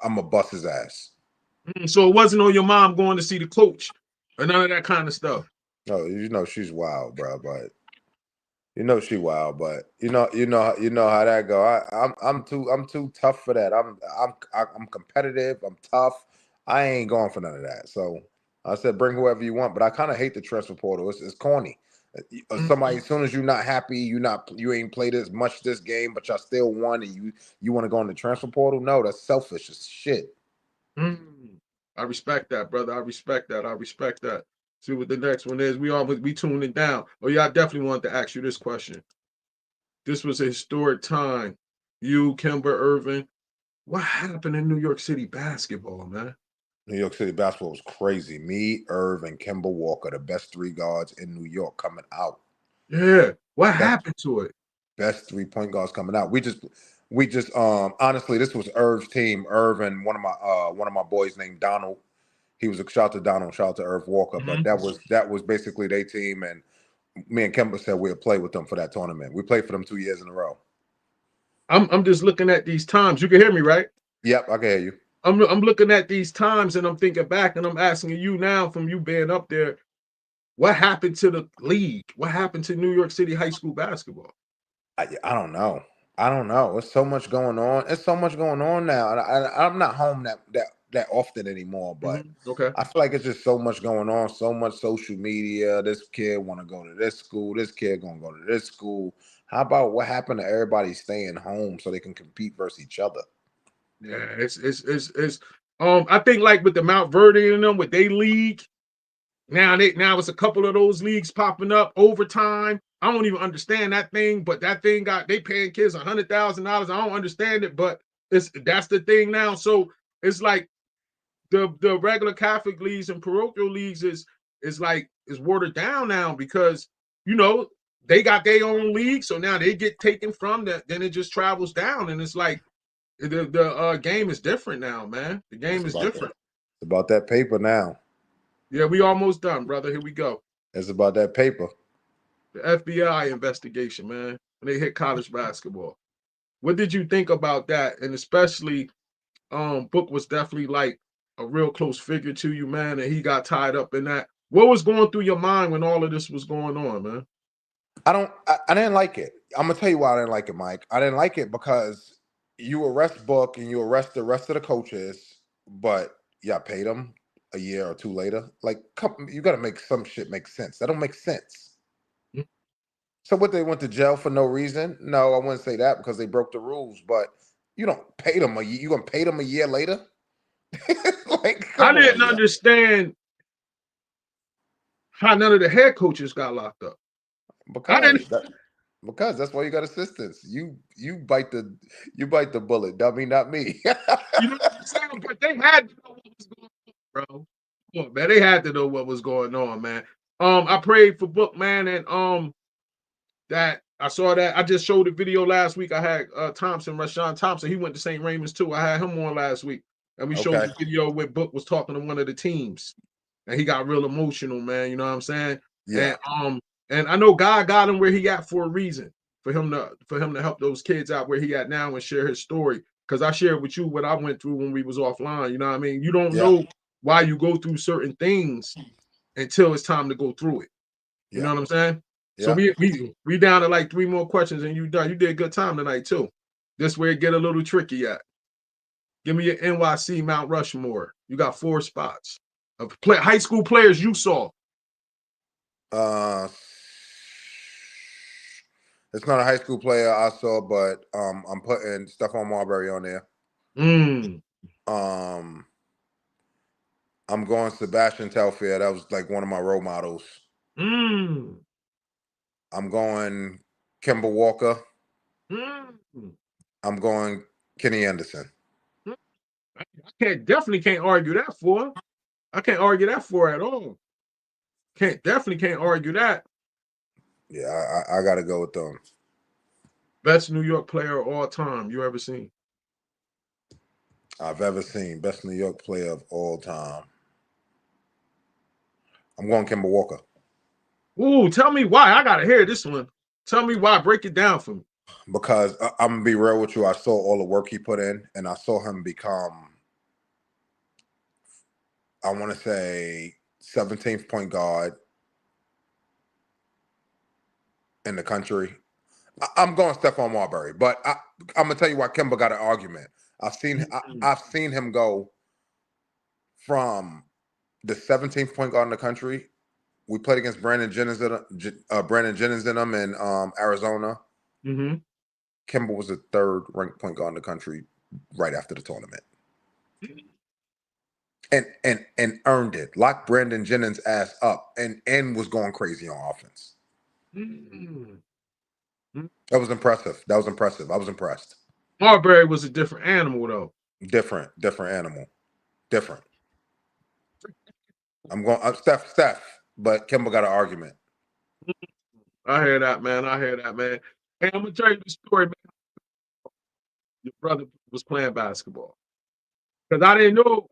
I'm a bust his ass. So it wasn't on your mom going to see the coach or none of that kind of stuff. No, she's wild, bro. But she wild. But you know how that go. I'm too tough for that. I'm competitive. I'm tough. I ain't going for none of that. So I said, bring whoever you want. But I kind of hate the transfer portal. It's corny. Somebody, as soon as you're not happy, you ain't played as much this game, but y'all still won, and you want to go in the transfer portal? No, that's selfish as shit. I respect that, brother. I respect that. See what the next one is. We tuning down. Oh yeah, I definitely wanted to ask you this question. This was a historic time. You, Kimber, Irvin. What happened in New York City basketball, man? New York City basketball was crazy. Me, Irv, and Kemba Walker, the best 3 guards in New York, coming out. Yeah. What happened to it? Best 3-point guards coming out. We just honestly, this was Irv's team. Irv and one of my boys named Donald. He was a shout out to Donald, shout out to Irv Walker. But that was basically their team, and me and Kemba said we'll play with them for that tournament. We played for them 2 years in a row. I'm just looking at these times. You can hear me, right? Yep, I can hear you. I'm looking at these times and I'm thinking back and I'm asking you now, from you being up there, what happened to the league? What happened to New York City high school basketball? I don't know. There's so much going on. There's so much going on now. I'm not home that often anymore, but okay. I feel like it's just so much going on, so much social media. This kid want to go to this school. This kid gonna go to this school. How about what happened to everybody staying home so they can compete versus each other? Yeah, it's I think like with the Mount Verde and them with their league, now it's a couple of those leagues popping up overtime. I don't even understand that thing, but that thing they paying kids $100,000. I don't understand it, but that's the thing now. So it's like the regular Catholic leagues and parochial leagues is watered down now because they got their own league, so now they get taken from that, then it just travels down, and it's like the game is different now, man. The game is different. It's about that paper now. Yeah, we almost done, brother. Here we go. It's about that paper. The FBI investigation, man. When they hit college basketball. What did you think about that? And especially, Book was definitely like a real close figure to you, man, and he got tied up in that. What was going through your mind when all of this was going on, man? I didn't like it. I'm gonna tell you why I didn't like it, Mike. I didn't like it because you arrest Book and you arrest the rest of the coaches, but y'all paid them a year or 2 later. Like, you got to make some shit make sense. That don't make sense. So what, they went to jail for no reason? No, I wouldn't say that because they broke the rules. But you don't pay them you gonna pay them a year later? I didn't understand how none of the head coaches got locked up. Because that's why you got assistants. You bite the bullet, dummy, not me. You know what I'm saying? But they had to know what was going on, bro. Oh, man, they had to know what was going on, man. I prayed for Book, man, and that I saw that. I just showed a video last week. I had Rashawn Thompson. He went to St. Raymond's too. I had him on last week, and we showed the video where Book was talking to one of the teams, and he got real emotional, man. You know what I'm saying? Yeah. And I know God got him where he at for a reason, for him to help those kids out where he at now and share his story. Because I shared with you what I went through when we was offline. You know what I mean? You don't know why you go through certain things until it's time to go through it. You know what I'm saying? So we down to like 3 more questions and you done. You did a good time tonight too. This where it get a little tricky at. Give me your NYC Mount Rushmore. You got 4 spots of high school players you saw. It's not a high school player I saw, but I'm putting Stephon Marbury on there. I'm going Sebastian Telfair. That was like one of my role models. I'm going Kemba Walker. I'm going Kenny Anderson. Definitely can't argue that for. I can't argue that for at all. Definitely can't argue that. Yeah, I got to go with them. Best New York player of all time you ever seen? I've ever seen. Best New York player of all time. I'm going Kemba Walker. Ooh, tell me why. I gotta hear this one. Tell me why. Break it down for me. Because I'm gonna be real with you. I saw all the work he put in, and I saw him become, I want to say, 17th point guard in the country. I'm going Stephon Marbury, but I'm gonna tell you why Kemba got an argument. I've seen him go from the 17th point guard in the country. We played against Brandon Jennings in them in Arizona. Kemba was the 3rd ranked point guard in the country right after the tournament. And earned it. Locked Brandon Jennings' ass up and was going crazy on offense. That was impressive. I was impressed. Marbury was a different animal, though. Different animal. Different. I'm going Steph, but Kemba got an argument. I hear that, man. Hey, I'm gonna tell you the story, man. Your brother was playing basketball. Because I didn't know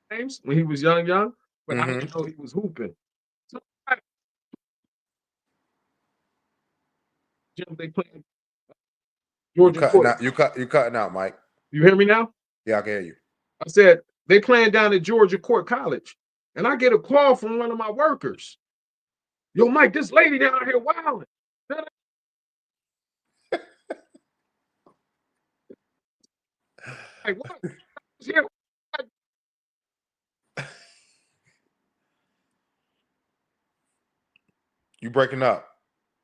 names when he was young, but I didn't know he was hooping. So they playing Georgia Court. You cutting out, Mike. You hear me now? Yeah, I can hear you. I said they playing down at Georgia Court College, and I get a call from one of my workers. Yo, Mike, this lady down here wilding. Like, what? You breaking up.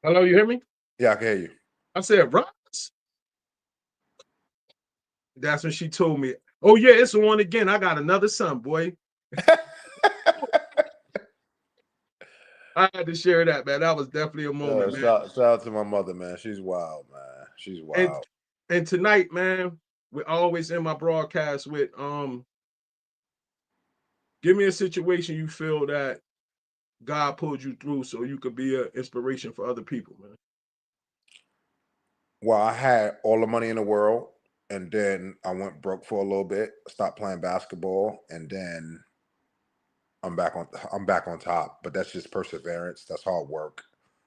Hello, you hear me? Yeah, I can hear you. I said, Ross. That's when she told me, oh, yeah, it's the one again. I got another son, boy. I had to share that, man. That was definitely a moment, man. Shout out to my mother, man. She's wild, man. She's wild. And tonight, man, we always end my broadcast with give me a situation you feel that God pulled you through so you could be an inspiration for other people, man. Well, I had all the money in the world, and then I went broke for a little bit, stopped playing basketball, and then I'm back on top. But that's just perseverance. That's hard work.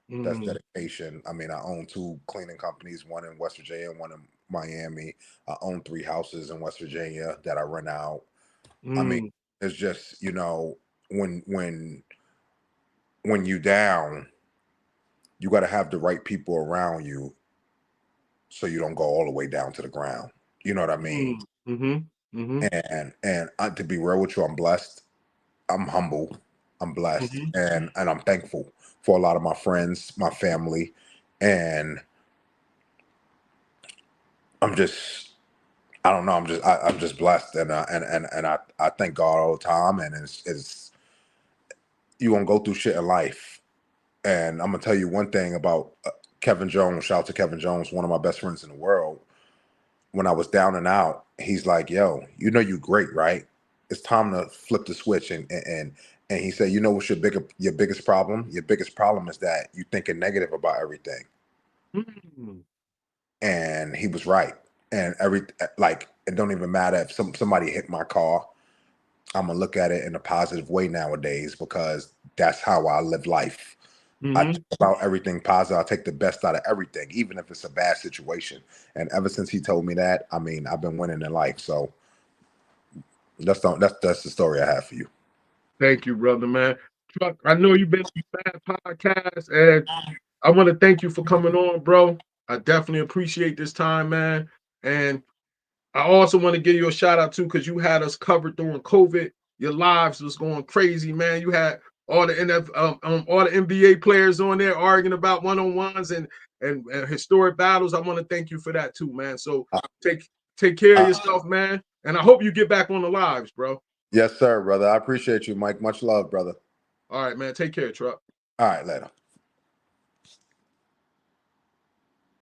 That's dedication. I mean, I own 2 cleaning companies, one in West Virginia, one in Miami. I own 3 houses in West Virginia that I rent out. I mean, it's just, when you down, you got to have the right people around you so you don't go all the way down to the ground. You know what I mean? And to be real with you, I'm blessed. I'm humble. I'm blessed, and I'm thankful for a lot of my friends, my family, and I'm just blessed, and I thank God all the time. And it's you gonna go through shit in life, and I'm gonna tell you one thing about Kevin Jones. Shout out to Kevin Jones, one of my best friends in the world. When I was down and out, he's like, "Yo, you're great, right? It's time to flip the switch." And he said, "You know what's your biggest problem? Your biggest problem is that you thinking negative about everything." And he was right. And it don't even matter if somebody hit my car. I'm gonna look at it in a positive way nowadays because that's how I live life. I think about everything positive. I take the best out of everything, even if it's a bad situation. And ever since he told me that, I mean, I've been winning in life. So that's the story I have for you. Thank you, brother, man. Chuck, I know you've been on Bad Podcast, and I want to thank you for coming on, bro. I definitely appreciate this time, man. And I also want to give you a shout out too, because you had us covered during COVID. Your lives was going crazy, man. You had all the all the NBA players on there arguing about one-on-ones, and and historic battles. I want to thank you for that too, man. So take care of yourself, man. And I hope you get back on the lives, bro. Yes, sir, brother. I appreciate you, Mike. Much love, brother. All right, man. Take care, Truck. All right, later.